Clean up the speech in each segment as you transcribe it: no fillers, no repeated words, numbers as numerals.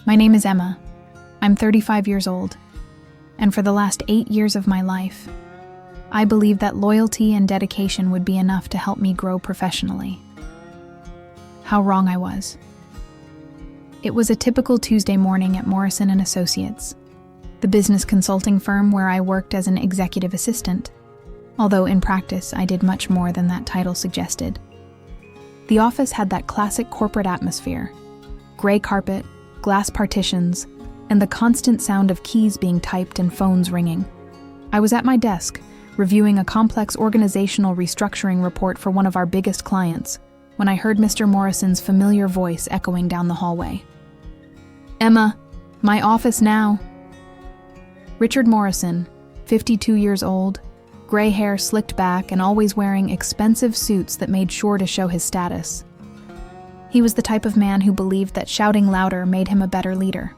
My name is Emma. I'm 35 years old, and for the last 8 years of my life, I believed that loyalty and dedication would be enough to help me grow professionally. How wrong I was. It was a typical Tuesday morning at Morrison & Associates, the business consulting firm where I worked as an executive assistant, although in practice I did much more than that title suggested. The office had that classic corporate atmosphere: gray carpet, glass partitions, and the constant sound of keys being typed and phones ringing. I was at my desk, reviewing a complex organizational restructuring report for one of our biggest clients, when I heard Mr. Morrison's familiar voice echoing down the hallway. "Emma, my office now." Richard Morrison, 52 years old, gray hair slicked back and always wearing expensive suits that made sure to show his status. He was the type of man who believed that shouting louder made him a better leader.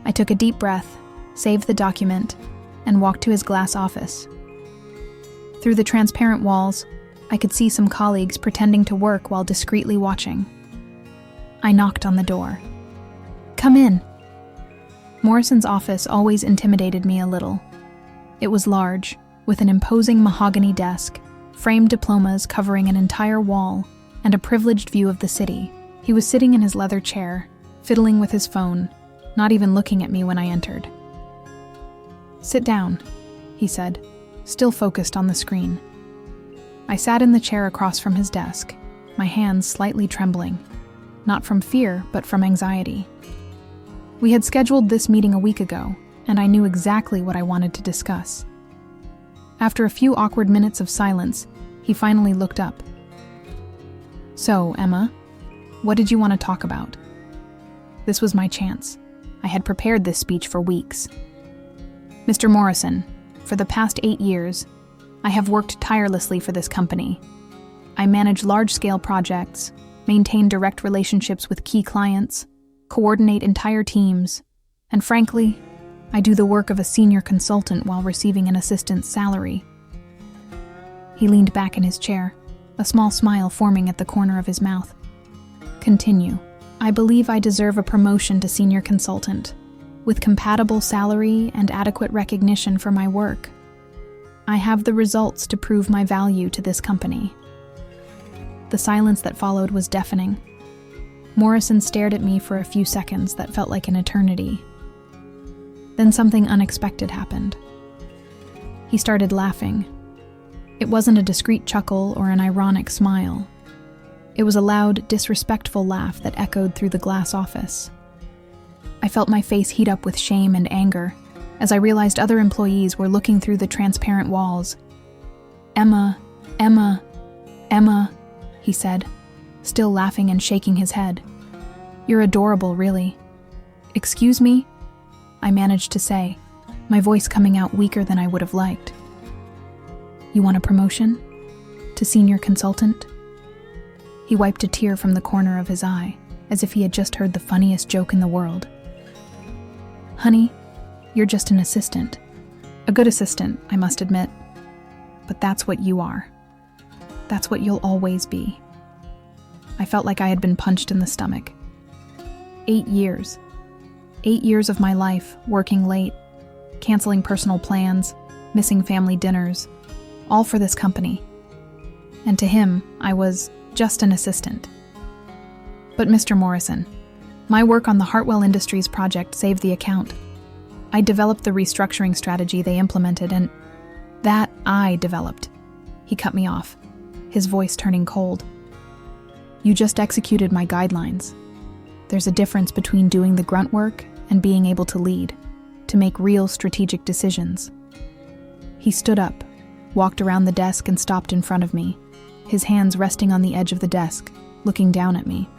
I took a deep breath, saved the document, and walked to his glass office. Through the transparent walls, I could see some colleagues pretending to work while discreetly watching. I knocked on the door. "Come in." Morrison's office always intimidated me a little. It was large, with an imposing mahogany desk, framed diplomas covering an entire wall, and a privileged view of the city. He was sitting in his leather chair, fiddling with his phone, not even looking at me when I entered. "Sit down," he said, still focused on the screen. I sat in the chair across from his desk, my hands slightly trembling, not from fear, but from anxiety. We had scheduled this meeting a week ago, and I knew exactly what I wanted to discuss. After a few awkward minutes of silence, he finally looked up. "So, Emma, what did you want to talk about?" This was my chance. I had prepared this speech for weeks. "Mr. Morrison, for the past 8 years, I have worked tirelessly for this company. I manage large-scale projects, maintain direct relationships with key clients, coordinate entire teams, and frankly, I do the work of a senior consultant while receiving an assistant's salary." He leaned back in his chair, a small smile forming at the corner of his mouth. "Continue. I believe I deserve a promotion to senior consultant, with compatible salary and adequate recognition for my work. I have the results to prove my value to this company." The silence that followed was deafening. Morrison stared at me for a few seconds that felt like an eternity. Then something unexpected happened. He started laughing. It wasn't a discreet chuckle or an ironic smile. It was a loud, disrespectful laugh that echoed through the glass office. I felt my face heat up with shame and anger as I realized other employees were looking through the transparent walls. "Emma, Emma, Emma," he said, still laughing and shaking his head. "You're adorable, really." "Excuse me?" I managed to say, my voice coming out weaker than I would have liked. "You want a promotion? To senior consultant?" He wiped a tear from the corner of his eye, as if he had just heard the funniest joke in the world. "Honey, you're just an assistant. A good assistant, I must admit. But that's what you are. That's what you'll always be." I felt like I had been punched in the stomach. 8 years. 8 years of my life, working late, canceling personal plans, missing family dinners, all for this company. And to him, I was just an assistant. But Mr. Morrison, my work on the Hartwell Industries project saved the account. I developed the restructuring strategy they implemented, and that I developed. He cut me off, his voice turning cold. "You just executed my guidelines. There's a difference between doing the grunt work and being able to lead, to make real strategic decisions." He stood up, walked around the desk and stopped in front of me, his hands resting on the edge of the desk, looking down at me.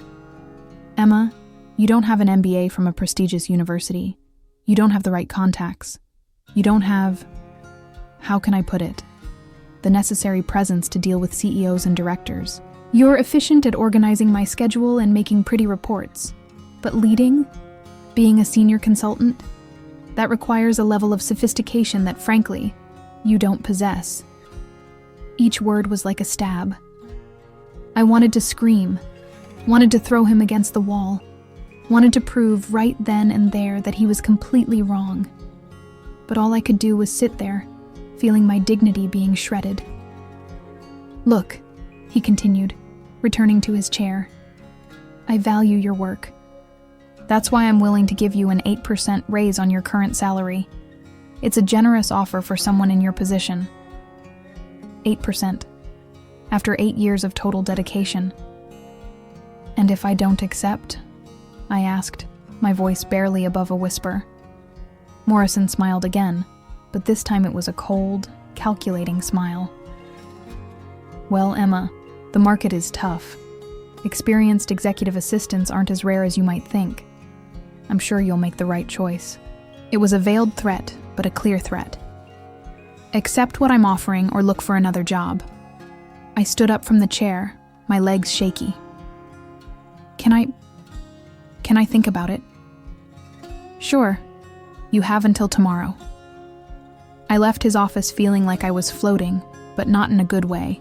"Emma, you don't have an MBA from a prestigious university. You don't have the right contacts. You don't have, how can I put it, the necessary presence to deal with CEOs and directors. You're efficient at organizing my schedule and making pretty reports. But leading, being a senior consultant, that requires a level of sophistication that, frankly, you don't possess." Each word was like a stab. I wanted to scream, wanted to throw him against the wall. Wanted to prove right then and there that he was completely wrong. But all I could do was sit there, feeling my dignity being shredded. "Look," he continued, returning to his chair. "I value your work. That's why I'm willing to give you an 8% raise on your current salary. It's a generous offer for someone in your position." 8%. After 8 years of total dedication. "And if I don't accept?" I asked, my voice barely above a whisper. Morrison smiled again, but this time it was a cold, calculating smile. "Well, Emma, the market is tough. Experienced executive assistants aren't as rare as you might think. I'm sure you'll make the right choice." It was a veiled threat, but a clear threat. "Accept what I'm offering or look for another job." I stood up from the chair, my legs shaky. Can I think about it?" "Sure. You have until tomorrow." I left his office feeling like I was floating, but not in a good way.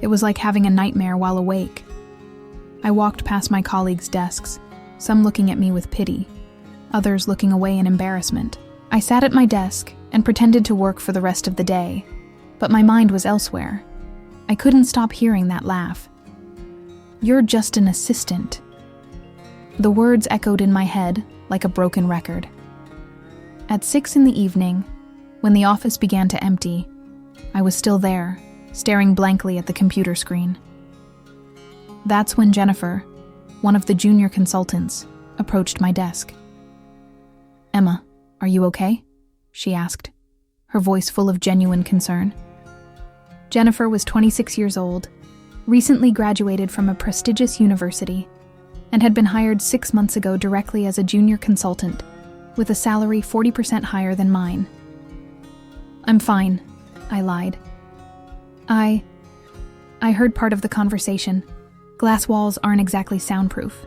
It was like having a nightmare while awake. I walked past my colleagues' desks, some looking at me with pity, others looking away in embarrassment. I sat at my desk and pretended to work for the rest of the day, but my mind was elsewhere. I couldn't stop hearing that laugh. "You're just an assistant." The words echoed in my head like a broken record. At 6 in the evening, when the office began to empty, I was still there, staring blankly at the computer screen. That's when Jennifer, one of the junior consultants, approached my desk. "Emma, are you okay?" she asked, her voice full of genuine concern. Jennifer was 26 years old, recently graduated from a prestigious university, and had been hired 6 months ago directly as a junior consultant, with a salary 40% higher than mine. "I'm fine," I lied. I heard part of the conversation. Glass walls aren't exactly soundproof."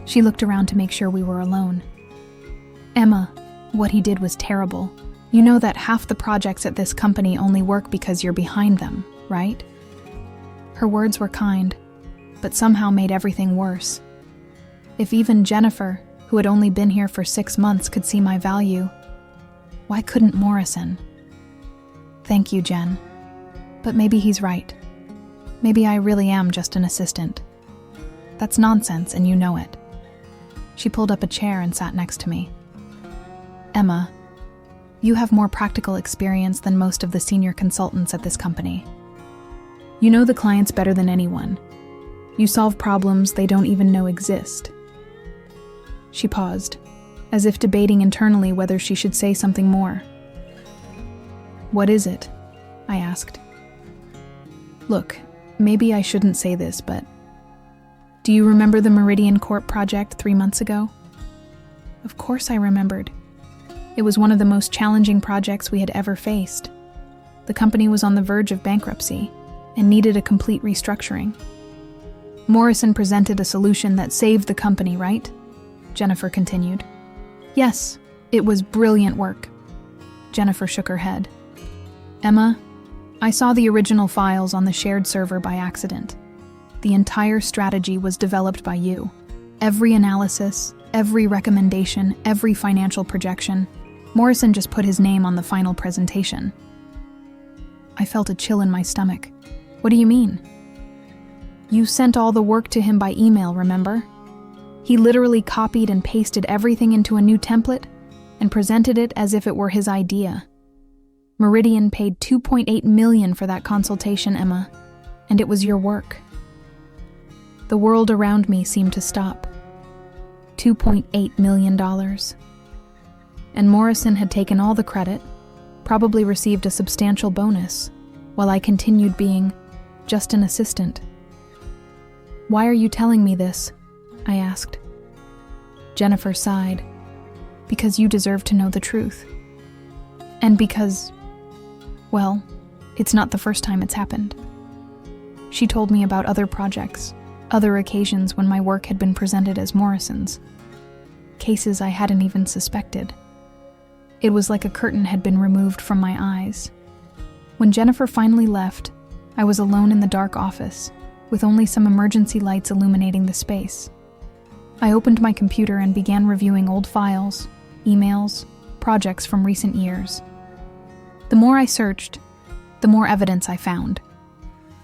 She looked around to make sure we were alone. "Emma, what he did was terrible. You know that half the projects at this company only work because you're behind them, right?" Her words were kind, but somehow made everything worse. If even Jennifer, who had only been here for 6 months, could see my value, why couldn't Morrison? "Thank you, Jen. But maybe he's right. Maybe I really am just an assistant. That's nonsense, and you know it." She pulled up a chair and sat next to me. "Emma, you have more practical experience than most of the senior consultants at this company. You know the clients better than anyone. You solve problems they don't even know exist." She paused, as if debating internally whether she should say something more. "What is it?" I asked. "Look, maybe I shouldn't say this, but do you remember the Meridian Corp project 3 months ago?" Of course I remembered. It was one of the most challenging projects we had ever faced. The company was on the verge of bankruptcy and needed a complete restructuring. Morrison presented a solution that saved the company, right? Jennifer continued. "Yes, it was brilliant work." Jennifer shook her head. "Emma, I saw the original files on the shared server by accident. The entire strategy was developed by you. Every analysis, every recommendation, every financial projection. Morrison just put his name on the final presentation." I felt a chill in my stomach. "What do you mean?" "You sent all the work to him by email, remember? He literally copied and pasted everything into a new template and presented it as if it were his idea. Meridian paid $2.8 million for that consultation, Emma, and it was your work." The world around me seemed to stop. $2.8 million. And Morrison had taken all the credit, probably received a substantial bonus, while I continued being just an assistant. "Why are you telling me this?" I asked. Jennifer sighed. "Because you deserve to know the truth. And because, well, it's not the first time it's happened." She told me about other projects, other occasions when my work had been presented as Morrison's. Cases I hadn't even suspected. It was like a curtain had been removed from my eyes. When Jennifer finally left, I was alone in the dark office, with only some emergency lights illuminating the space. I opened my computer and began reviewing old files, emails, projects from recent years. The more I searched, the more evidence I found.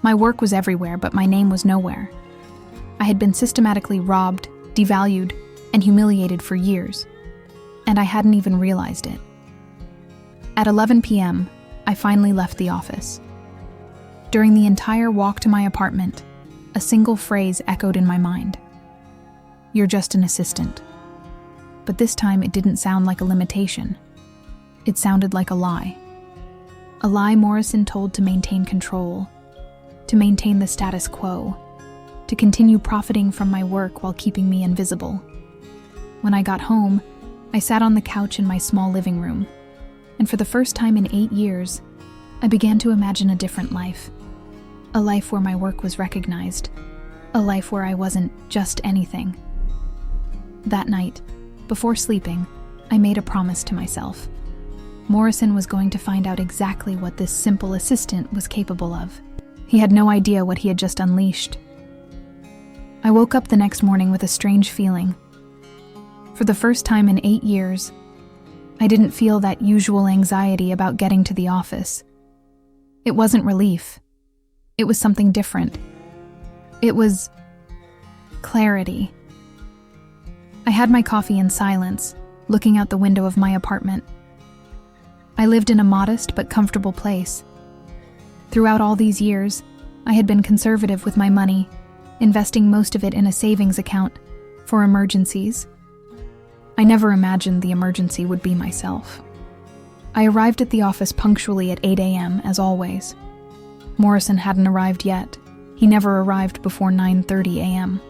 My work was everywhere, but my name was nowhere. I had been systematically robbed, devalued, and humiliated for years, and I hadn't even realized it. At 11 p.m., I finally left the office. During the entire walk to my apartment, a single phrase echoed in my mind. "You're just an assistant." But this time it didn't sound like a limitation. It sounded like a lie. A lie Morrison told to maintain control, to maintain the status quo, to continue profiting from my work while keeping me invisible. When I got home, I sat on the couch in my small living room, and for the first time in 8 years, I began to imagine a different life. A life where my work was recognized. A life where I wasn't just anything. That night, before sleeping, I made a promise to myself. Morrison was going to find out exactly what this simple assistant was capable of. He had no idea what he had just unleashed. I woke up the next morning with a strange feeling. For the first time in 8 years, I didn't feel that usual anxiety about getting to the office. It wasn't relief. It was something different. It was clarity. I had my coffee in silence, looking out the window of my apartment. I lived in a modest but comfortable place. Throughout all these years, I had been conservative with my money, investing most of it in a savings account for emergencies. I never imagined the emergency would be myself. I arrived at the office punctually at 8 a.m., as always. Morrison hadn't arrived yet. He never arrived before 9:30 a.m.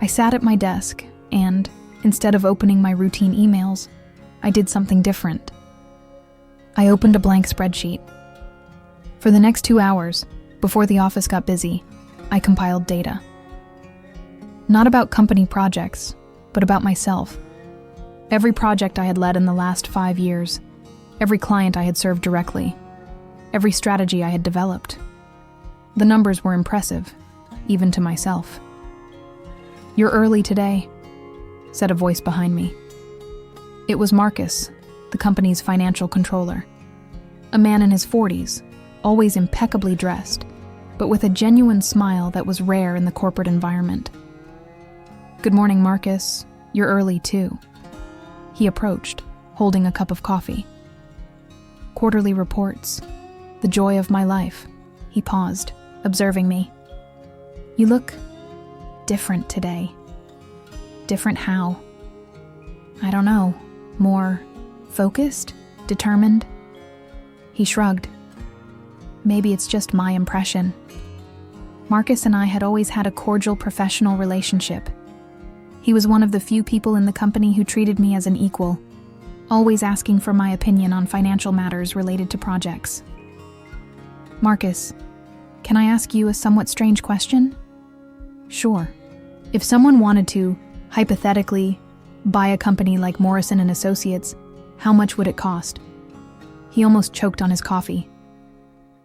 I sat at my desk, and, instead of opening my routine emails, I did something different. I opened a blank spreadsheet. For the next 2 hours, before the office got busy, I compiled data. Not about company projects, but about myself. Every project I had led in the last 5 years, every client I had served directly, every strategy I had developed. The numbers were impressive, even to myself. "You're early today," said a voice behind me. It was Marcus, the company's financial controller. A man in his 40s, always impeccably dressed, but with a genuine smile that was rare in the corporate environment. "Good morning, Marcus. You're early, too." He approached, holding a cup of coffee. "Quarterly reports. The joy of my life." He paused, observing me. "You look different today." "Different how?" "I don't know. More focused? Determined?" He shrugged. "Maybe it's just my impression." Marcus and I had always had a cordial professional relationship. He was one of the few people in the company who treated me as an equal, always asking for my opinion on financial matters related to projects. "Marcus, can I ask you a somewhat strange question?" "Sure. If someone wanted to, hypothetically, buy a company like Morrison and Associates, how much would it cost?" He almost choked on his coffee.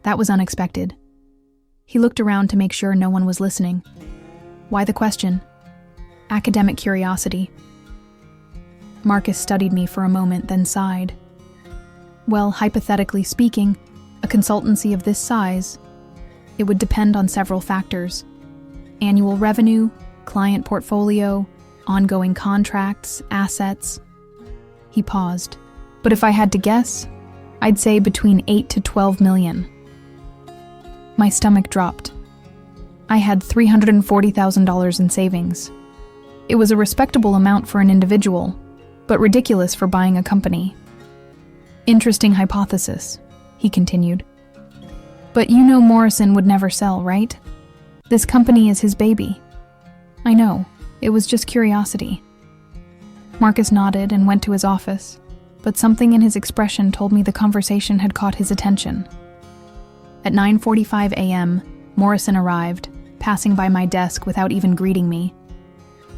That was unexpected. He looked around to make sure no one was listening. "Why the question?" "Academic curiosity." Marcus studied me for a moment, then sighed. "Well, hypothetically speaking, a consultancy of this size, it would depend on several factors. Annual revenue, client portfolio, ongoing contracts, assets." He paused. "But if I had to guess, I'd say between 8 to 12 million. My stomach dropped. I had $340,000 in savings. It was a respectable amount for an individual, but ridiculous for buying a company. "Interesting hypothesis," he continued. "But you know Morrison would never sell, right? This company is his baby." "I know. It was just curiosity." Marcus nodded and went to his office, but something in his expression told me the conversation had caught his attention. At 9:45 a.m., Morrison arrived, passing by my desk without even greeting me.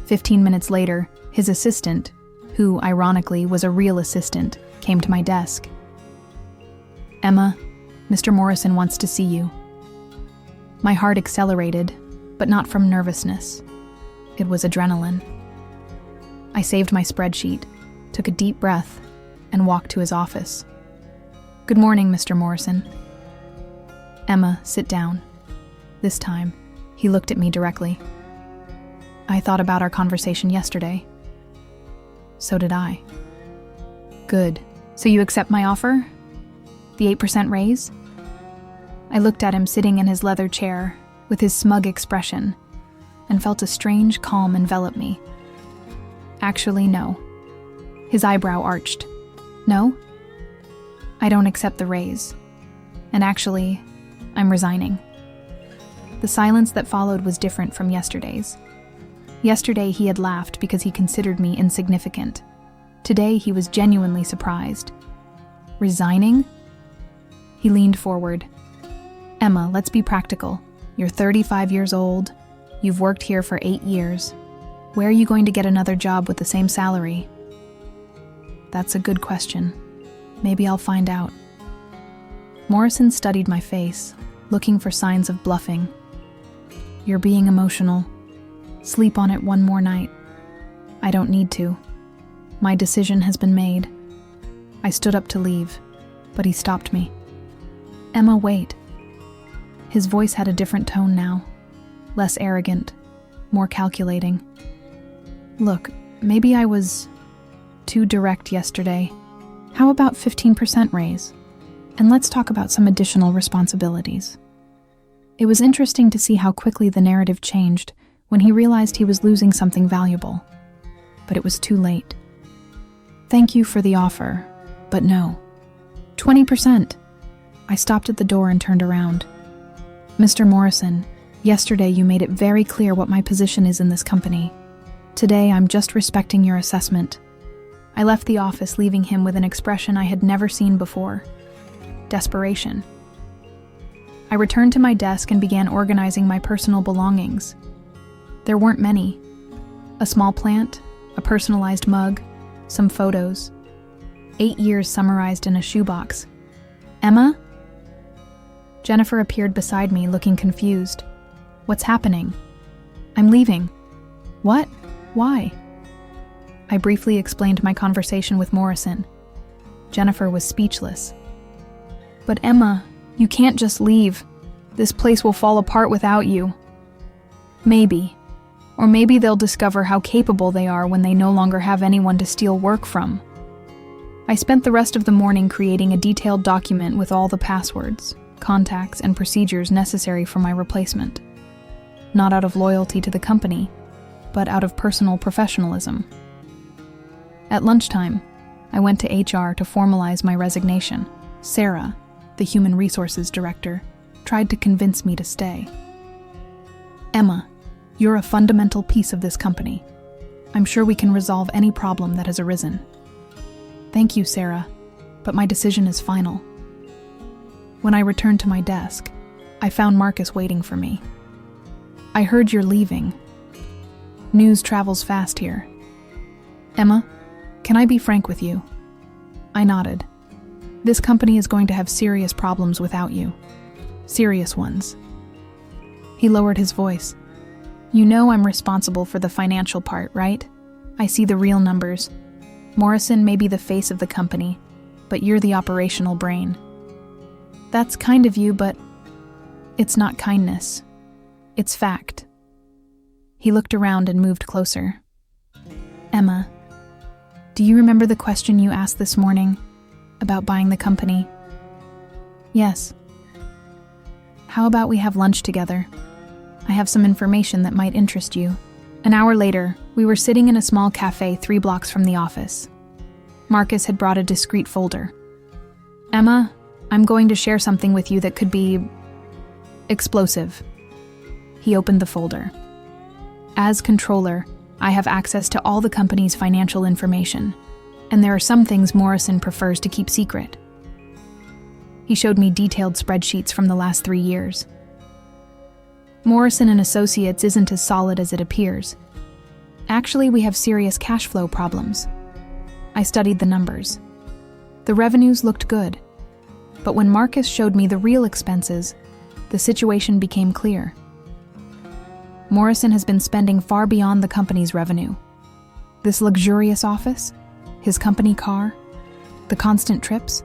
15 minutes later, his assistant, who, ironically, was a real assistant, came to my desk. "Emma, Mr. Morrison wants to see you." My heart accelerated, but not from nervousness. It was adrenaline. I saved my spreadsheet, took a deep breath, and walked to his office. "Good morning, Mr. Morrison." "Emma, sit down." This time, he looked at me directly. "I thought about our conversation yesterday." "So did I." "Good. So you accept my offer? The 8% raise?" I looked at him sitting in his leather chair with his smug expression and felt a strange calm envelop me. "Actually, no." His eyebrow arched. "No? I don't accept the raise. And actually, I'm resigning." The silence that followed was different from yesterday's. Yesterday he had laughed because he considered me insignificant. Today he was genuinely surprised. "Resigning?" He leaned forward. "Emma, let's be practical. You're 35 years old. You've worked here for 8 years. Where are you going to get another job with the same salary?" "That's a good question. Maybe I'll find out." Morrison studied my face, looking for signs of bluffing. "You're being emotional. Sleep on it one more night." "I don't need to. My decision has been made." I stood up to leave, but he stopped me. "Emma, wait." His voice had a different tone now, less arrogant, more calculating. "Look, maybe I was too direct yesterday. How about 15% raise? And let's talk about some additional responsibilities." It was interesting to see how quickly the narrative changed when he realized he was losing something valuable. But it was too late. "Thank you for the offer, but no." 20%. I stopped at the door and turned around. "Mr. Morrison, yesterday you made it very clear what my position is in this company. Today I'm just respecting your assessment." I left the office, leaving him with an expression I had never seen before. Desperation. I returned to my desk and began organizing my personal belongings. There weren't many. A small plant, a personalized mug, some photos. 8 years summarized in a shoebox. "Emma?" Jennifer appeared beside me, looking confused. "What's happening?" "I'm leaving." "What? Why?" I briefly explained my conversation with Morrison. Jennifer was speechless. "But Emma, you can't just leave. This place will fall apart without you." "Maybe. Or maybe they'll discover how capable they are when they no longer have anyone to steal work from." I spent the rest of the morning creating a detailed document with all the passwords, contacts, and procedures necessary for my replacement. Not out of loyalty to the company, but out of personal professionalism. At lunchtime, I went to HR to formalize my resignation. Sarah, the human resources director, tried to convince me to stay. "Emma, you're a fundamental piece of this company. I'm sure we can resolve any problem that has arisen." "Thank you, Sarah, but my decision is final." When I returned to my desk, I found Marcus waiting for me. "I heard you're leaving. News travels fast here. Emma, can I be frank with you?" I nodded. "This company is going to have serious problems without you. Serious ones." He lowered his voice. "You know I'm responsible for the financial part, right? I see the real numbers. Morrison may be the face of the company, but you're the operational brain." "That's kind of you, but..." "It's not kindness. It's fact." He looked around and moved closer. "Emma, do you remember the question you asked this morning about buying the company?" "Yes." "How about we have lunch together? I have some information that might interest you." An hour later, we were sitting in a small cafe 3 blocks from the office. Marcus had brought a discreet folder. "Emma, I'm going to share something with you that could be explosive." He opened the folder. "As controller, I have access to all the company's financial information, and there are some things Morrison prefers to keep secret." He showed me detailed spreadsheets from the last 3 years. "Morrison and Associates isn't as solid as it appears. Actually, we have serious cash flow problems." I studied the numbers. The revenues looked good, but when Marcus showed me the real expenses, the situation became clear. Morrison has been spending far beyond the company's revenue. This luxurious office, his company car, the constant trips,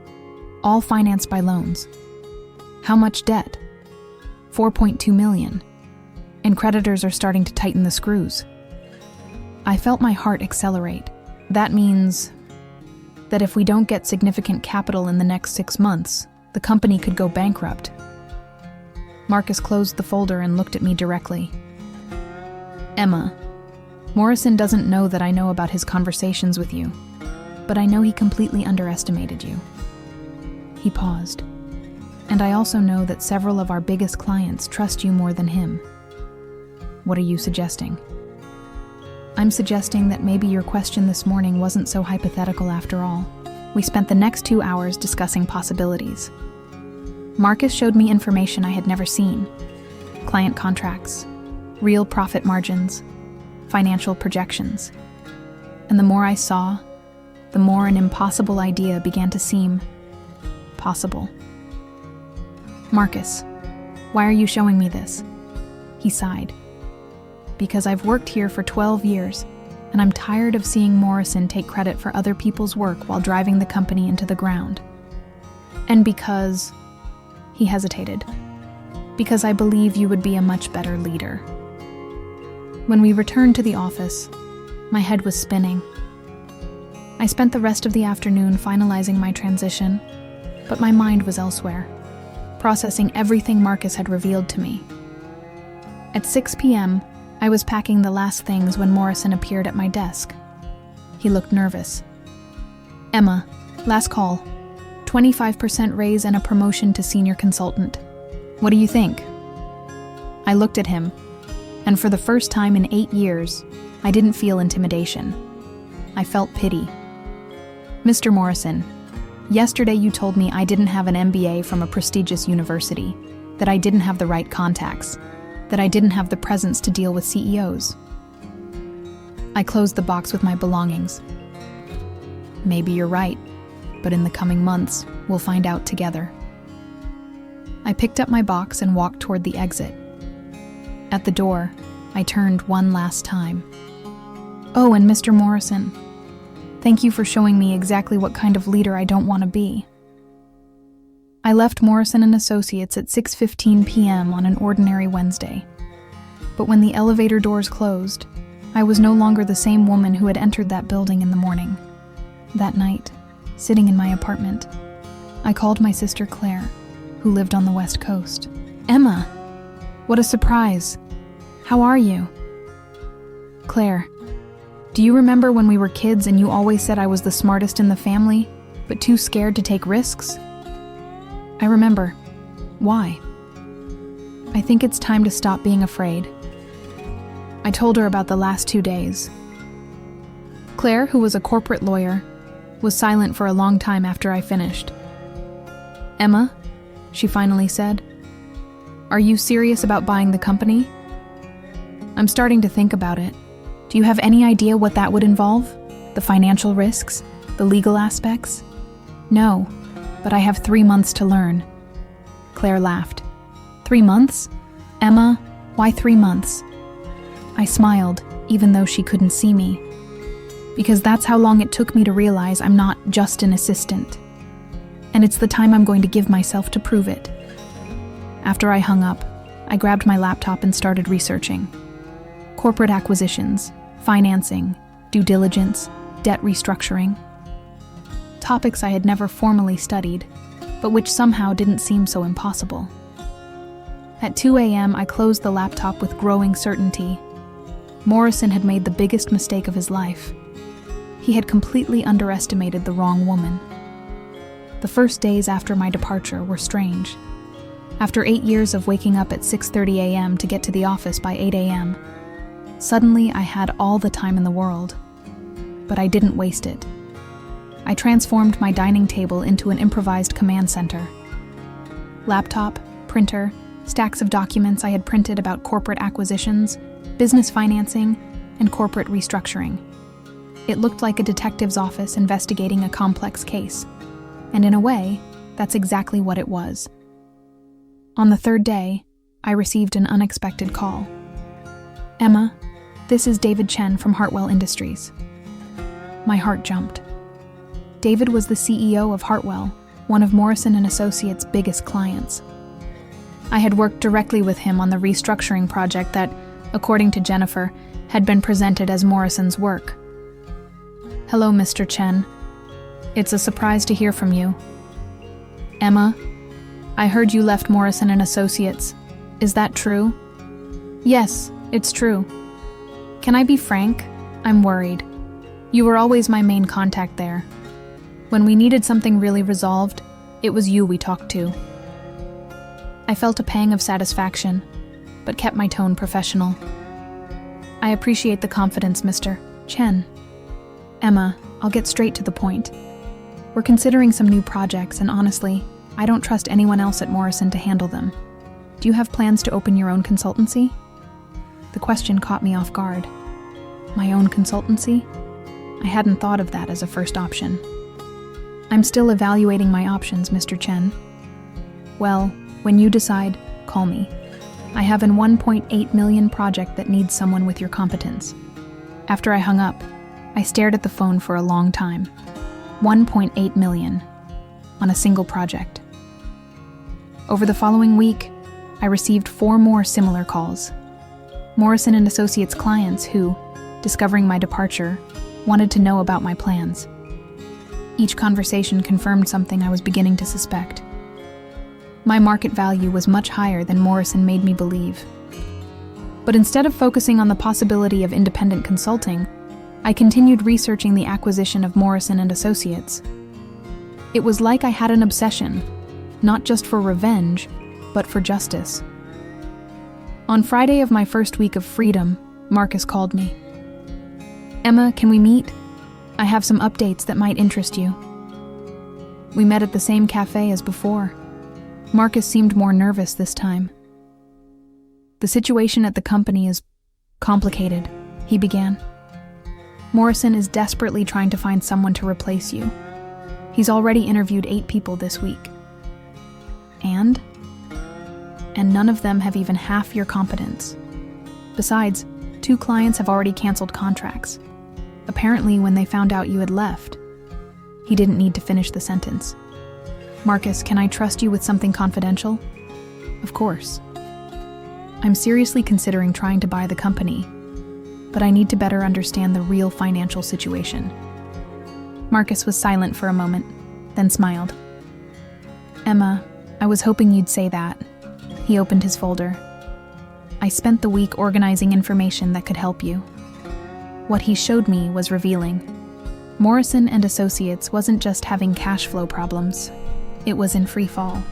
all financed by loans. How much debt? $4.2 million. And creditors are starting to tighten the screws. I felt my heart accelerate. That means that if we don't get significant capital in the next 6 months, the company could go bankrupt. Marcus closed the folder and looked at me directly. Emma, Morrison doesn't know that I know about his conversations with you, but I know he completely underestimated you. He paused. And I also know that several of our biggest clients trust you more than him. What are you suggesting? I'm suggesting that maybe your question this morning wasn't so hypothetical after all. We spent the next 2 hours discussing possibilities. Marcus showed me information I had never seen. Client contracts, real profit margins, financial projections. And the more I saw, the more an impossible idea began to seem possible. Marcus, why are you showing me this? He sighed. Because I've worked here for 12 years, and I'm tired of seeing Morrison take credit for other people's work while driving the company into the ground. And because, he hesitated, because I believe you would be a much better leader. When we returned to the office, my head was spinning. I spent the rest of the afternoon finalizing my transition, but my mind was elsewhere, processing everything Marcus had revealed to me. At 6 p.m., I was packing the last things when Morrison appeared at my desk. He looked nervous. Emma, last call. 25% raise and a promotion to senior consultant. What do you think? I looked at him, and for the first time in 8 years, I didn't feel intimidation. I felt pity. Mr. Morrison, yesterday you told me I didn't have an MBA from a prestigious university, that I didn't have the right contacts, that I didn't have the presence to deal with CEOs. I closed the box with my belongings. Maybe you're right, but in the coming months, we'll find out together. I picked up my box and walked toward the exit. At the door, I turned one last time. Oh, and Mr. Morrison, thank you for showing me exactly what kind of leader I don't want to be. I left Morrison & Associates at 6:15 p.m. on an ordinary Wednesday. But when the elevator doors closed, I was no longer the same woman who had entered that building in the morning. That night, sitting in my apartment, I called my sister Claire, who lived on the West Coast. Emma, what a surprise. How are you? Claire, do you remember when we were kids and you always said I was the smartest in the family, but too scared to take risks? I remember. Why? I think it's time to stop being afraid. I told her about the last 2 days. Claire, who was a corporate lawyer, was silent for a long time after I finished. Emma, she finally said, are you serious about buying the company? I'm starting to think about it. Do you have any idea what that would involve? The financial risks? The legal aspects? No. But I have 3 months to learn. Claire laughed. 3 months? Emma, why 3 months? I smiled, even though she couldn't see me. Because that's how long it took me to realize I'm not just an assistant. And it's the time I'm going to give myself to prove it. After I hung up, I grabbed my laptop and started researching. Corporate acquisitions, financing, due diligence, debt restructuring. Topics I had never formally studied, but which somehow didn't seem so impossible. At 2 a.m., I closed the laptop with growing certainty. Morrison had made the biggest mistake of his life. He had completely underestimated the wrong woman. The first days after my departure were strange. After 8 years of waking up at 6:30 a.m. to get to the office by 8 a.m., suddenly I had all the time in the world. But I didn't waste it. I transformed my dining table into an improvised command center. Laptop, printer, stacks of documents I had printed about corporate acquisitions, business financing, and corporate restructuring. It looked like a detective's office investigating a complex case. And in a way, that's exactly what it was. On the third day, I received an unexpected call. Emma, this is David Chen from Hartwell Industries. My heart jumped. David was the CEO of Hartwell, one of Morrison & Associates' biggest clients. I had worked directly with him on the restructuring project that, according to Jennifer, had been presented as Morrison's work. Hello, Mr. Chen. It's a surprise to hear from you. Emma, I heard you left Morrison & Associates. Is that true? Yes, it's true. Can I be frank? I'm worried. You were always my main contact there. When we needed something really resolved, it was you we talked to. I felt a pang of satisfaction, but kept my tone professional. I appreciate the confidence, Mr. Chen. Emma, I'll get straight to the point. We're considering some new projects, and honestly, I don't trust anyone else at Morrison to handle them. Do you have plans to open your own consultancy? The question caught me off guard. My own consultancy? I hadn't thought of that as a first option. I'm still evaluating my options, Mr. Chen. Well, when you decide, call me. I have an $1.8 million project that needs someone with your competence. After I hung up, I stared at the phone for a long time. $1.8 million on a single project. Over the following week, I received 4 more similar calls. Morrison & Associates clients who, discovering my departure, wanted to know about my plans. Each conversation confirmed something I was beginning to suspect. My market value was much higher than Morrison made me believe. But instead of focusing on the possibility of independent consulting, I continued researching the acquisition of Morrison & Associates. It was like I had an obsession, not just for revenge, but for justice. On Friday of my first week of freedom, Marcus called me. Emma, can we meet? I have some updates that might interest you. We met at the same cafe as before. Marcus seemed more nervous this time. The situation at the company is complicated, he began. Morrison is desperately trying to find someone to replace you. He's already interviewed 8 people this week. And none of them have even half your competence. Besides, 2 clients have already canceled contracts. Apparently, when they found out you had left. He didn't need to finish the sentence. Marcus, can I trust you with something confidential? Of course. I'm seriously considering trying to buy the company, but I need to better understand the real financial situation. Marcus was silent for a moment, then smiled. Emma, I was hoping you'd say that. He opened his folder. I spent the week organizing information that could help you. What he showed me was revealing. Morrison & Associates wasn't just having cash flow problems. It was in free fall.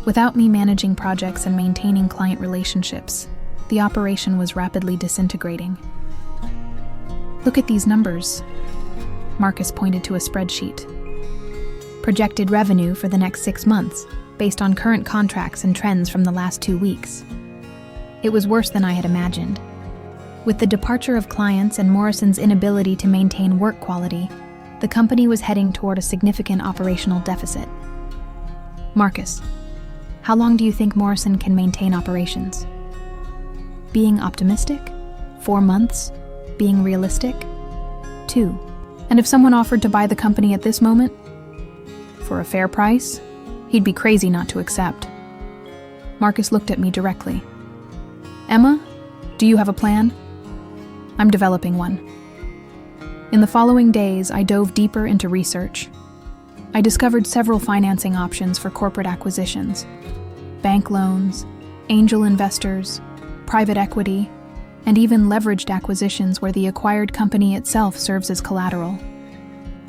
Without me managing projects and maintaining client relationships, the operation was rapidly disintegrating. Look at these numbers. Marcus pointed to a spreadsheet. Projected revenue for the next 6 months, based on current contracts and trends from the last 2 weeks. It was worse than I had imagined. With the departure of clients and Morrison's inability to maintain work quality, the company was heading toward a significant operational deficit. Marcus, how long do you think Morrison can maintain operations? Being optimistic? 4 months? Being realistic? 2. And if someone offered to buy the company at this moment? For a fair price? He'd be crazy not to accept. Marcus looked at me directly. Emma, do you have a plan? I'm developing one. In the following days, I dove deeper into research. I discovered several financing options for corporate acquisitions: bank loans, angel investors, private equity, and even leveraged acquisitions where the acquired company itself serves as collateral.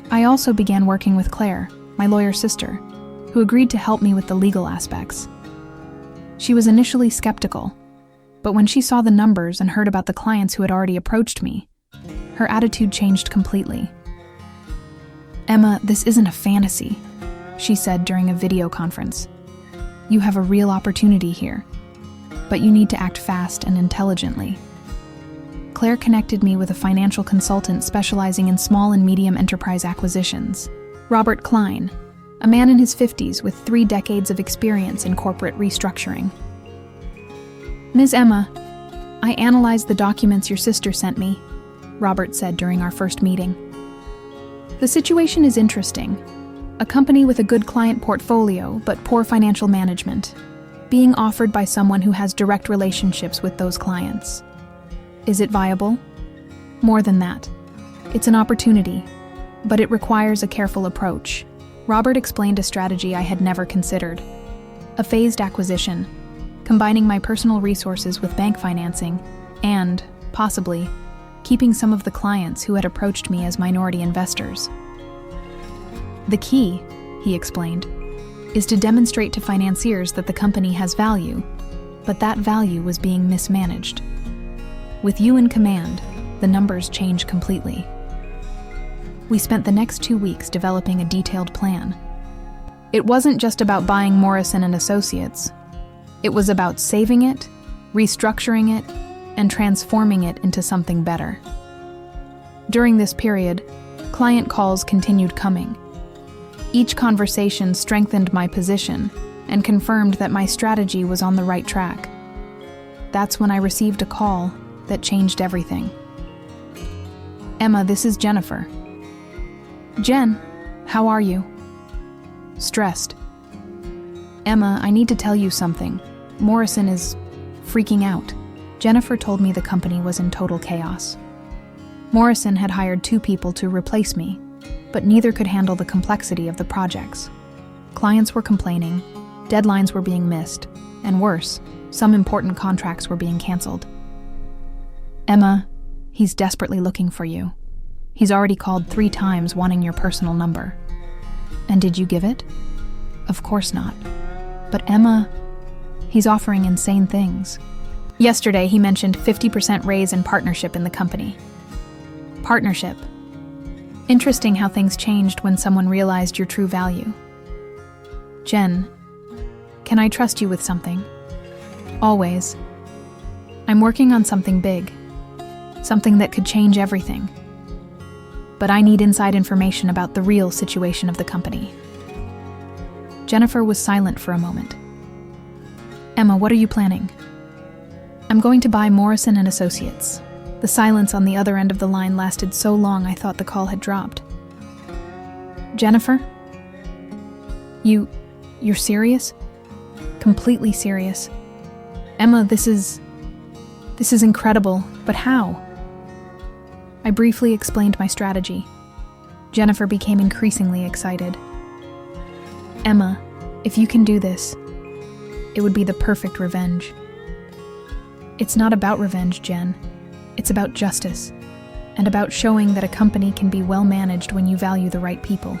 I also began working with Claire, my lawyer's sister, who agreed to help me with the legal aspects. She was initially skeptical, but when she saw the numbers and heard about the clients who had already approached me, her attitude changed completely. Emma, this isn't a fantasy, she said during a video conference. You have a real opportunity here, but you need to act fast and intelligently. Claire connected me with a financial consultant specializing in small and medium enterprise acquisitions, Robert Klein, a man in his 50s with 3 decades of experience in corporate restructuring. Ms. Emma, I analyzed the documents your sister sent me, Robert said during our first meeting. The situation is interesting. A company with a good client portfolio but poor financial management, being offered by someone who has direct relationships with those clients. Is it viable? More than that. It's an opportunity, but it requires a careful approach. Robert explained a strategy I had never considered. A phased acquisition, combining my personal resources with bank financing, and, possibly, keeping some of the clients who had approached me as minority investors. The key, he explained, is to demonstrate to financiers that the company has value, but that value was being mismanaged. With you in command, the numbers change completely. We spent the next 2 weeks developing a detailed plan. It wasn't just about buying Morrison & Associates. It was about saving it, restructuring it, and transforming it into something better. During this period, client calls continued coming. Each conversation strengthened my position and confirmed that my strategy was on the right track. That's when I received a call that changed everything. Emma, this is Jennifer. Jen, how are you? Stressed. Emma, I need to tell you something. Morrison is freaking out. Jennifer told me the company was in total chaos. Morrison had hired 2 people to replace me, but neither could handle the complexity of the projects. Clients were complaining, deadlines were being missed, and worse, some important contracts were being canceled. Emma, he's desperately looking for you. He's already called 3 times wanting your personal number. And did you give it? Of course not. But Emma, he's offering insane things. Yesterday, he mentioned 50% raise in partnership in the company. Partnership. Interesting how things changed when someone realized your true value. Jen, can I trust you with something? Always. I'm working on something big. Something that could change everything. But I need inside information about the real situation of the company. Jennifer was silent for a moment. Emma, what are you planning? I'm going to buy Morrison & Associates. The silence on the other end of the line lasted so long I thought the call had dropped. Jennifer? You're serious? Completely serious. Emma, this is incredible, but how? I briefly explained my strategy. Jennifer became increasingly excited. Emma, if you can do this, it would be the perfect revenge. It's not about revenge, Jen. It's about justice, and about showing that a company can be well managed when you value the right people.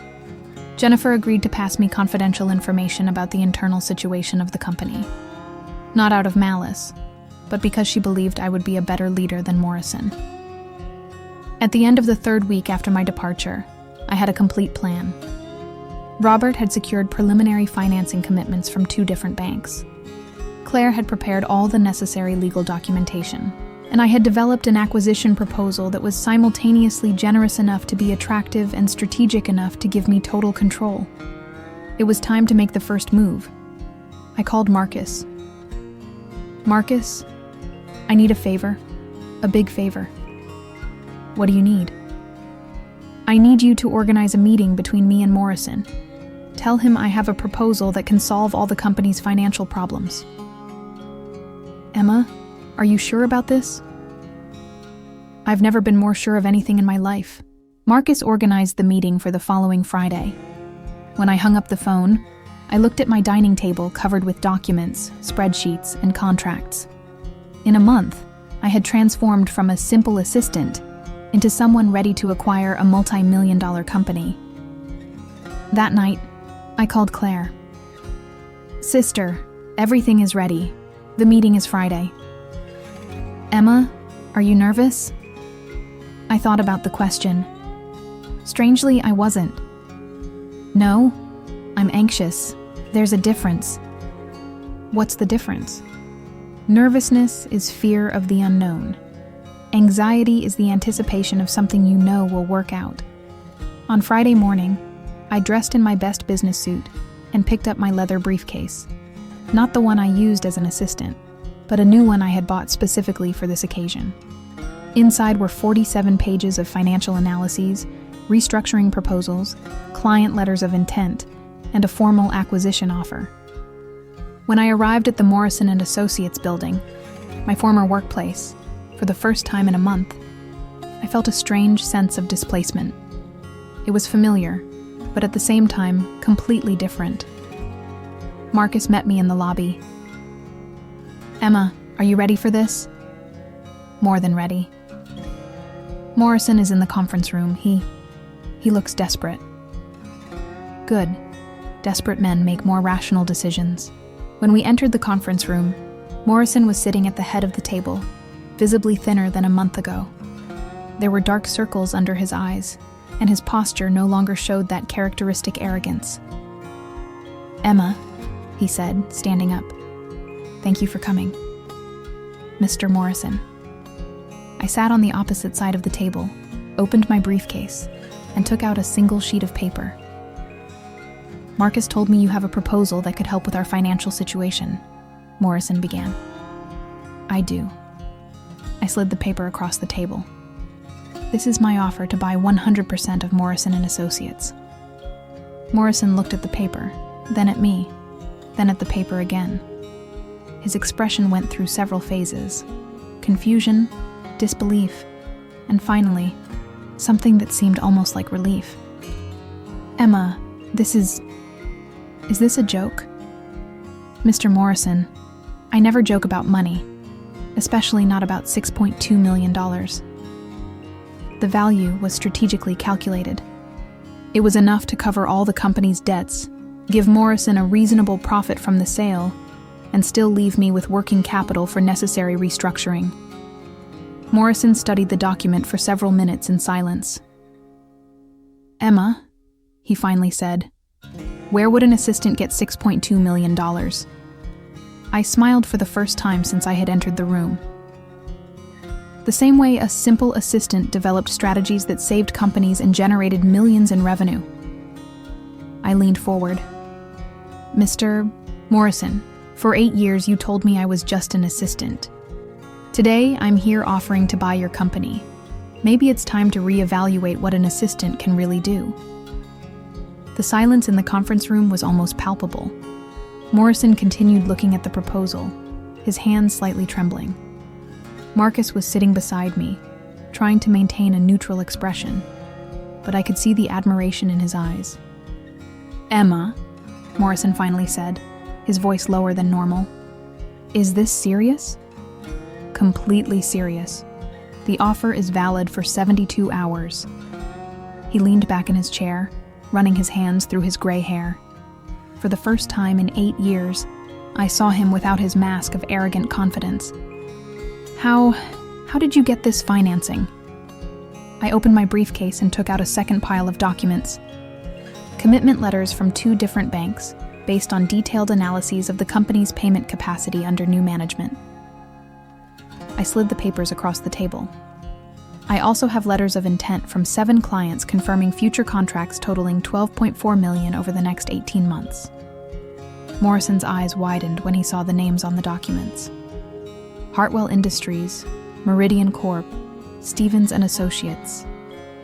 Jennifer agreed to pass me confidential information about the internal situation of the company. Not out of malice, but because she believed I would be a better leader than Morrison. At the end of the 3rd week after my departure, I had a complete plan. Robert had secured preliminary financing commitments from 2 different banks. Claire had prepared all the necessary legal documentation, and I had developed an acquisition proposal that was simultaneously generous enough to be attractive and strategic enough to give me total control. It was time to make the first move. I called Marcus. Marcus, I need a favor, a big favor. What do you need? I need you to organize a meeting between me and Morrison. Tell him I have a proposal that can solve all the company's financial problems. Emma, are you sure about this? I've never been more sure of anything in my life. Marcus organized the meeting for the following Friday. When I hung up the phone, I looked at my dining table covered with documents, spreadsheets, and contracts. In a month, I had transformed from a simple assistant into someone ready to acquire a multi-million-dollar company. That night, I called Claire. Sister, everything is ready. The meeting is Friday. Emma, are you nervous? I thought about the question. Strangely, I wasn't. No, I'm anxious. There's a difference. What's the difference? Nervousness is fear of the unknown. Anxiety is the anticipation of something you know will work out. On Friday morning, I dressed in my best business suit and picked up my leather briefcase. Not the one I used as an assistant, but a new one I had bought specifically for this occasion. Inside were 47 pages of financial analyses, restructuring proposals, client letters of intent, and a formal acquisition offer. When I arrived at the Morrison & Associates building, my former workplace, for the first time in a month, I felt a strange sense of displacement. It was familiar, but at the same time, completely different. Marcus met me in the lobby. "Emma, are you ready for this?" "More than ready." "Morrison is in the conference room. He looks desperate." "Good. Desperate men make more rational decisions." When we entered the conference room, Morrison was sitting at the head of the table, visibly thinner than a month ago. There were dark circles under his eyes, and his posture no longer showed that characteristic arrogance. "Emma," he said, standing up. "Thank you for coming." "Mr. Morrison." I sat on the opposite side of the table, opened my briefcase, and took out a single sheet of paper. "Marcus told me you have a proposal that could help with our financial situation," Morrison began. "I do." I slid the paper across the table. "This is my offer to buy 100% of Morrison & Associates." Morrison looked at the paper, then at me, then at the paper again. His expression went through several phases: confusion, disbelief, and finally, something that seemed almost like relief. "Emma, is this a joke?" "Mr. Morrison, I never joke about money, especially not about $6.2 million. The value was strategically calculated. It was enough to cover all the company's debts, give Morrison a reasonable profit from the sale, and still leave me with working capital for necessary restructuring." Morrison studied the document for several minutes in silence. "Emma," he finally said, "where would an assistant get $6.2 million? I smiled for the first time since I had entered the room. The same way a simple assistant developed strategies that saved companies and generated millions in revenue. I leaned forward. "Mr. Morrison, for 8 years you told me I was just an assistant. Today I'm here offering to buy your company. Maybe it's time to reevaluate what an assistant can really do." The silence in the conference room was almost palpable. Morrison continued looking at the proposal, his hands slightly trembling. Marcus was sitting beside me, trying to maintain a neutral expression, but I could see the admiration in his eyes. "Emma," Morrison finally said, his voice lower than normal, "is this serious?" "Completely serious. The offer is valid for 72 hours. He leaned back in his chair, running his hands through his gray hair. For the first time in 8 years, I saw him without his mask of arrogant confidence. How did you get this financing?" I opened my briefcase and took out a second pile of documents. Commitment letters from 2 different banks, based on detailed analyses of the company's payment capacity under new management. I slid the papers across the table. I also have letters of intent from 7 clients confirming future contracts totaling $12.4 million over the next 18 months. Morrison's eyes widened when he saw the names on the documents. "Hartwell Industries, Meridian Corp., Stevens & Associates,"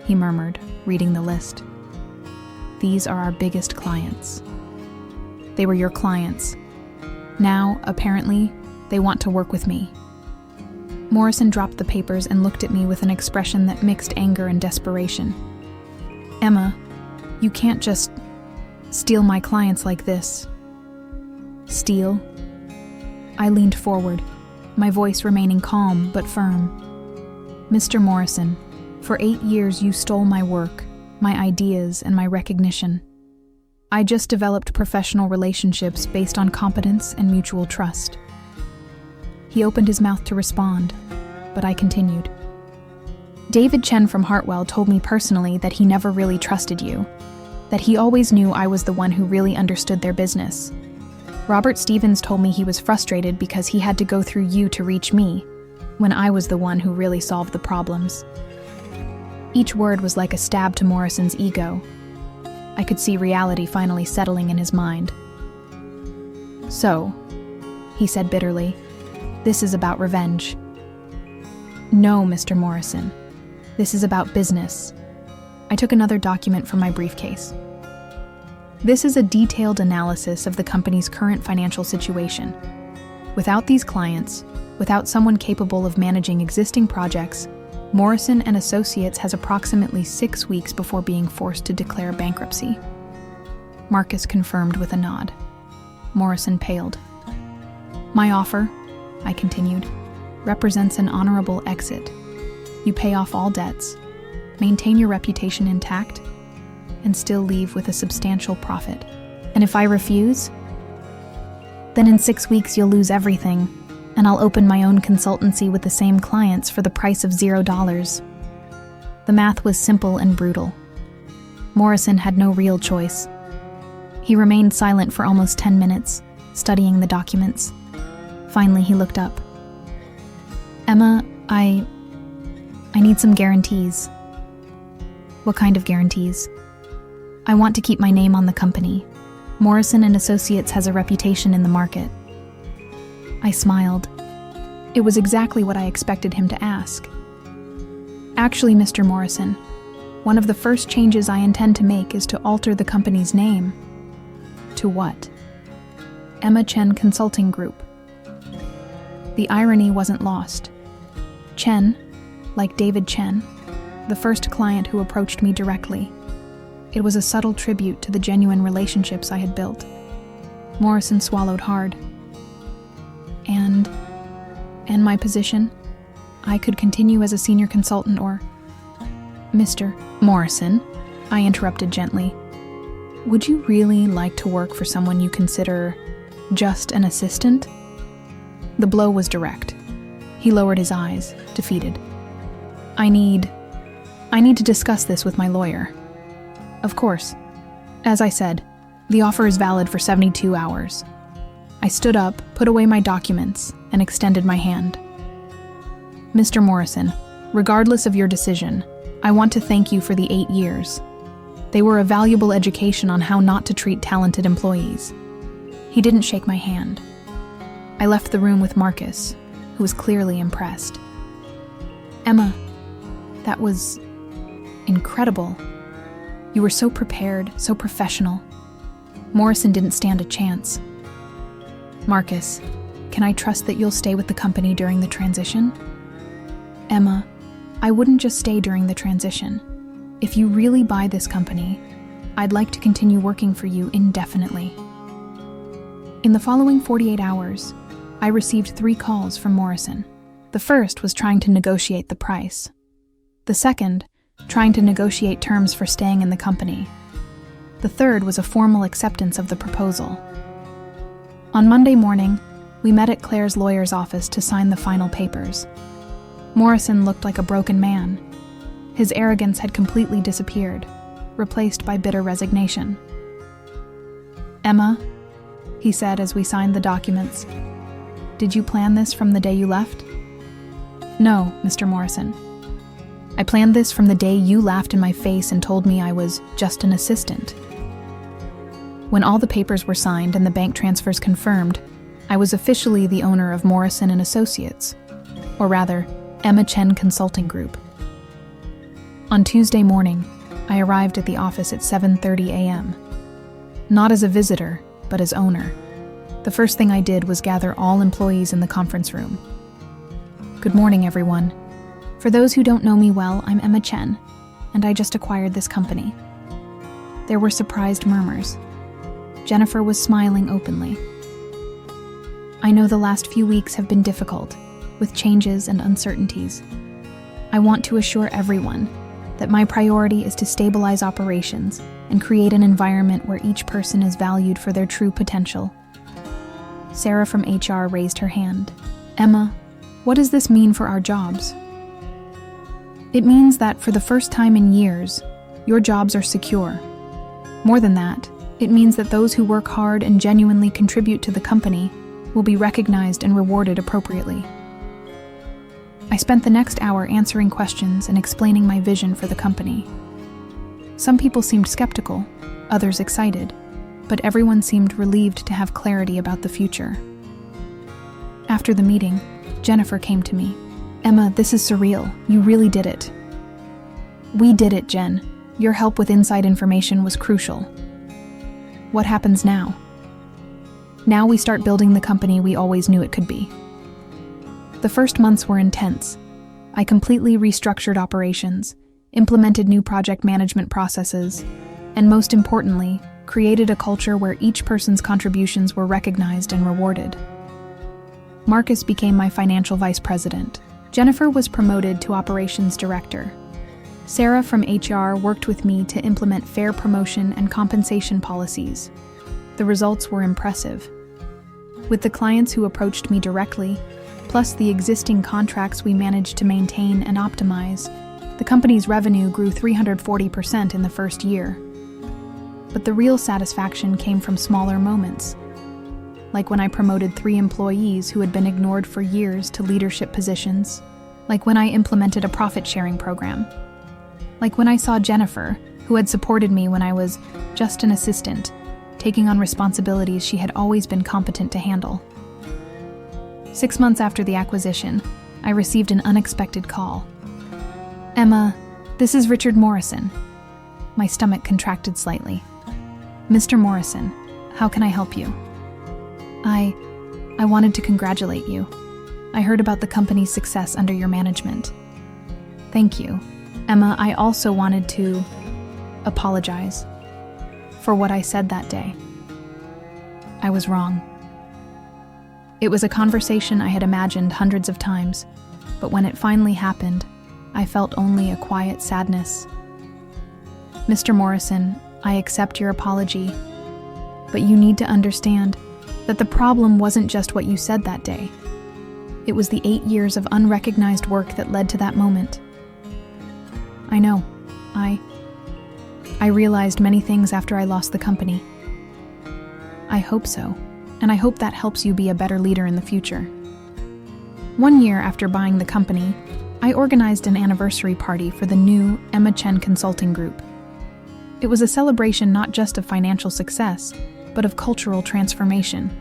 he murmured, reading the list. "These are our biggest clients." "They were your clients. Now, apparently, they want to work with me." Morrison dropped the papers and looked at me with an expression that mixed anger and desperation. "Emma, you can't just steal my clients like this." "Steal?" I leaned forward, my voice remaining calm but firm. "Mr. Morrison, for 8 years you stole my work, my ideas, and my recognition. I just developed professional relationships based on competence and mutual trust." He opened his mouth to respond, but I continued. "David Chen from Hartwell told me personally that he never really trusted you, that he always knew I was the one who really understood their business. Robert Stevens told me he was frustrated because he had to go through you to reach me, when I was the one who really solved the problems." Each word was like a stab to Morrison's ego. I could see reality finally settling in his mind. "So," he said bitterly, This is about revenge. No, Mr. Morrison. This is about business. I took another document from my briefcase. This is a detailed analysis of the company's current financial situation. Without these clients, without someone capable of managing existing projects, Morrison and Associates has approximately 6 weeks before being forced to declare bankruptcy. Marcus confirmed with a nod. Morrison paled. My offer, I continued, represents an honorable exit. You pay off all debts, maintain your reputation intact, and still leave with a substantial profit. And if I refuse, then in 6 weeks you'll lose everything, and I'll open my own consultancy with the same clients for the price of $0. The math was simple and brutal. Morrison had no real choice. He remained silent for almost 10 minutes, studying the documents. Finally, he looked up. Emma, I need some guarantees. What kind of guarantees? I want to keep my name on the company. Morrison and Associates has a reputation in the market. I smiled. It was exactly what I expected him to ask. Actually, Mr. Morrison, one of the first changes I intend to make is to alter the company's name. To what? Emma Chen Consulting Group. The irony wasn't lost. Chen, like David Chen, the first client who approached me directly. It was a subtle tribute to the genuine relationships I had built. Morrison swallowed hard. And my position? I could continue as a senior consultant or... Mr. Morrison, I interrupted gently. Would you really like to work for someone you consider just an assistant? The blow was direct. He lowered his eyes, defeated. I need to discuss this with my lawyer. Of course. As I said, the offer is valid for 72 hours. I stood up, put away my documents, and extended my hand. Mr. Morrison, regardless of your decision, I want to thank you for the 8 years. They were a valuable education on how not to treat talented employees. He didn't shake my hand. I left the room with Marcus, who was clearly impressed. Emma, that was incredible. You were so prepared, so professional. Morrison didn't stand a chance. Marcus, can I trust that you'll stay with the company during the transition? Emma, I wouldn't just stay during the transition. If you really buy this company, I'd like to continue working for you indefinitely. In the following 48 hours, I received 3 calls from Morrison. The first was trying to negotiate the price. The second, trying to negotiate terms for staying in the company. The third was a formal acceptance of the proposal. On Monday morning, we met at Claire's lawyer's office to sign the final papers. Morrison looked like a broken man. His arrogance had completely disappeared, replaced by bitter resignation. Emma, he said as we signed the documents, did you plan this from the day you left? No, Mr. Morrison. I planned this from the day you laughed in my face and told me I was just an assistant. When all the papers were signed and the bank transfers confirmed, I was officially the owner of Morrison and Associates, or rather, Emma Chen Consulting Group. On Tuesday morning, I arrived at the office at 7:30 a.m. Not as a visitor, but as owner. The first thing I did was gather all employees in the conference room. Good morning, everyone. For those who don't know me well, I'm Emma Chen, and I just acquired this company. There were surprised murmurs. Jennifer was smiling openly. I know the last few weeks have been difficult, with changes and uncertainties. I want to assure everyone that my priority is to stabilize operations and create an environment where each person is valued for their true potential. Sarah from HR raised her hand. Emma, what does this mean for our jobs? It means that for the first time in years, your jobs are secure. More than that, it means that those who work hard and genuinely contribute to the company will be recognized and rewarded appropriately. I spent the next hour answering questions and explaining my vision for the company. Some people seemed skeptical, others excited, but everyone seemed relieved to have clarity about the future. After the meeting, Jennifer came to me. "Emma, this is surreal. You really did it." "We did it, Jen. Your help with inside information was crucial." "What happens now?" "Now we start building the company we always knew it could be." The first months were intense. I completely restructured operations, implemented new project management processes, and most importantly, created a culture where each person's contributions were recognized and rewarded. Marcus became my financial vice president. Jennifer was promoted to operations director. Sarah from HR worked with me to implement fair promotion and compensation policies. The results were impressive. With the clients who approached me directly, plus the existing contracts we managed to maintain and optimize, the company's revenue grew 340% in the first year. But the real satisfaction came from smaller moments, like when I promoted 3 employees who had been ignored for years to leadership positions, like when I implemented a profit-sharing program, like when I saw Jennifer, who had supported me when I was just an assistant, taking on responsibilities she had always been competent to handle. 6 months after the acquisition, I received an unexpected call. "Emma, this is Richard Morrison." My stomach contracted slightly. "Mr. Morrison, how can I help you?" I wanted to congratulate you. I heard about the company's success under your management." "Thank you. Emma, I also wanted to apologize for what I said that day. I was wrong. It was a conversation I had imagined hundreds of times, but when it finally happened, I felt only a quiet sadness. Mr. Morrison, I accept your apology, but you need to understand that the problem wasn't just what you said that day. It was the 8 years of unrecognized work that led to that moment. I know. I realized many things after I lost the company. I hope so, and I hope that helps you be a better leader in the future. 1 year after buying the company, I organized an anniversary party for the new Emma Chen Consulting Group. It was a celebration not just of financial success, but of cultural transformation.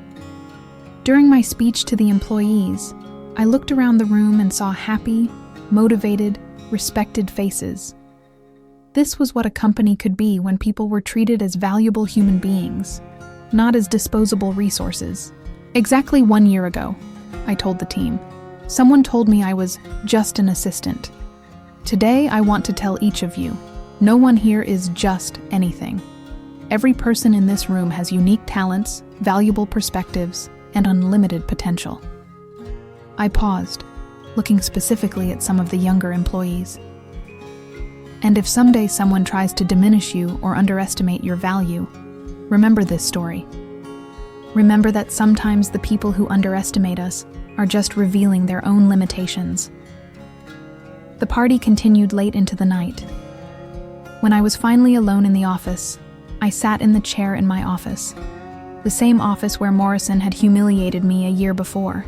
During my speech to the employees, I looked around the room and saw happy, motivated, respected faces. This was what a company could be when people were treated as valuable human beings, not as disposable resources. Exactly 1 year ago, I told the team, someone told me I was just an assistant. Today, I want to tell each of you, no one here is just anything. Every person in this room has unique talents, valuable perspectives, and unlimited potential. I paused, looking specifically at some of the younger employees. And if someday someone tries to diminish you or underestimate your value, remember this story. Remember that sometimes the people who underestimate us are just revealing their own limitations. The party continued late into the night. When I was finally alone in the office, I sat in the chair in my office, the same office where Morrison had humiliated me a year before.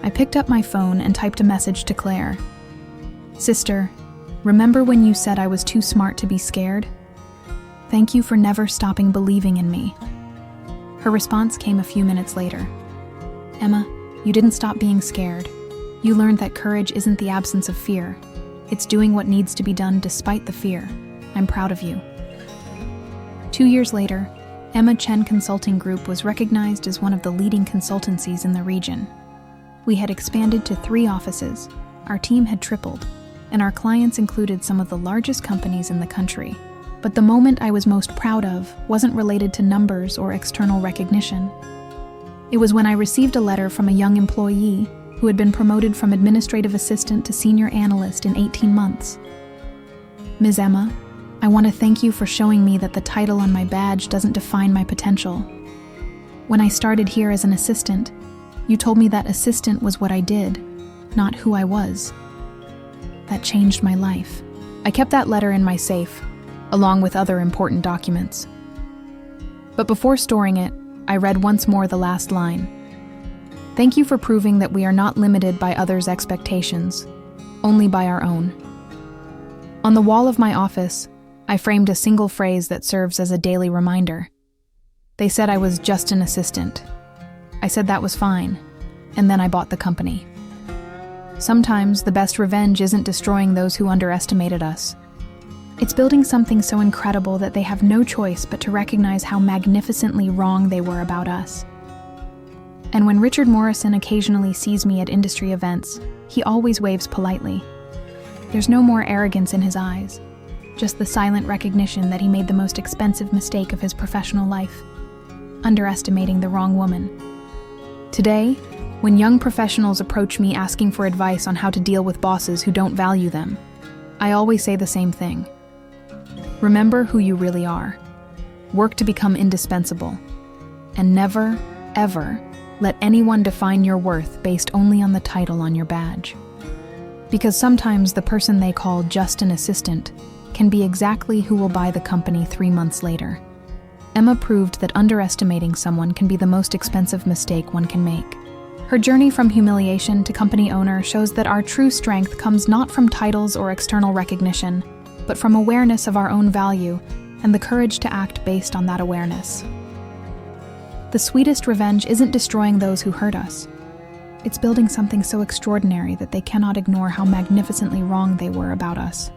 I picked up my phone and typed a message to Claire. "Sister, remember when you said I was too smart to be scared? Thank you for never stopping believing in me." Her response came a few minutes later. "Emma, you didn't stop being scared. You learned that courage isn't the absence of fear. It's doing what needs to be done despite the fear. I'm proud of you." 2 years later, Emma Chen Consulting Group was recognized as one of the leading consultancies in the region. We had expanded to 3 offices, our team had tripled, and our clients included some of the largest companies in the country. But the moment I was most proud of wasn't related to numbers or external recognition. It was when I received a letter from a young employee who had been promoted from administrative assistant to senior analyst in 18 months. "Ms. Emma, I want to thank you for showing me that the title on my badge doesn't define my potential. When I started here as an assistant, you told me that assistant was what I did, not who I was. That changed my life." I kept that letter in my safe, along with other important documents. But before storing it, I read once more the last line. "Thank you for proving that we are not limited by others' expectations, only by our own." On the wall of my office, I framed a single phrase that serves as a daily reminder. They said I was just an assistant. I said that was fine. and then I bought the company. Sometimes the best revenge isn't destroying those who underestimated us. It's building something so incredible that they have no choice but to recognize how magnificently wrong they were about us. And when Richard Morrison occasionally sees me at industry events, he always waves politely. There's no more arrogance in his eyes, just the silent recognition that he made the most expensive mistake of his professional life, underestimating the wrong woman. Today, when young professionals approach me asking for advice on how to deal with bosses who don't value them, I always say the same thing. Remember who you really are. Work to become indispensable. And never, ever, let anyone define your worth based only on the title on your badge. Because sometimes the person they call just an assistant can be exactly who will buy the company 3 months later. Emma proved that underestimating someone can be the most expensive mistake one can make. Her journey from humiliation to company owner shows that our true strength comes not from titles or external recognition, but from awareness of our own value and the courage to act based on that awareness. The sweetest revenge isn't destroying those who hurt us. It's building something so extraordinary that they cannot ignore how magnificently wrong they were about us.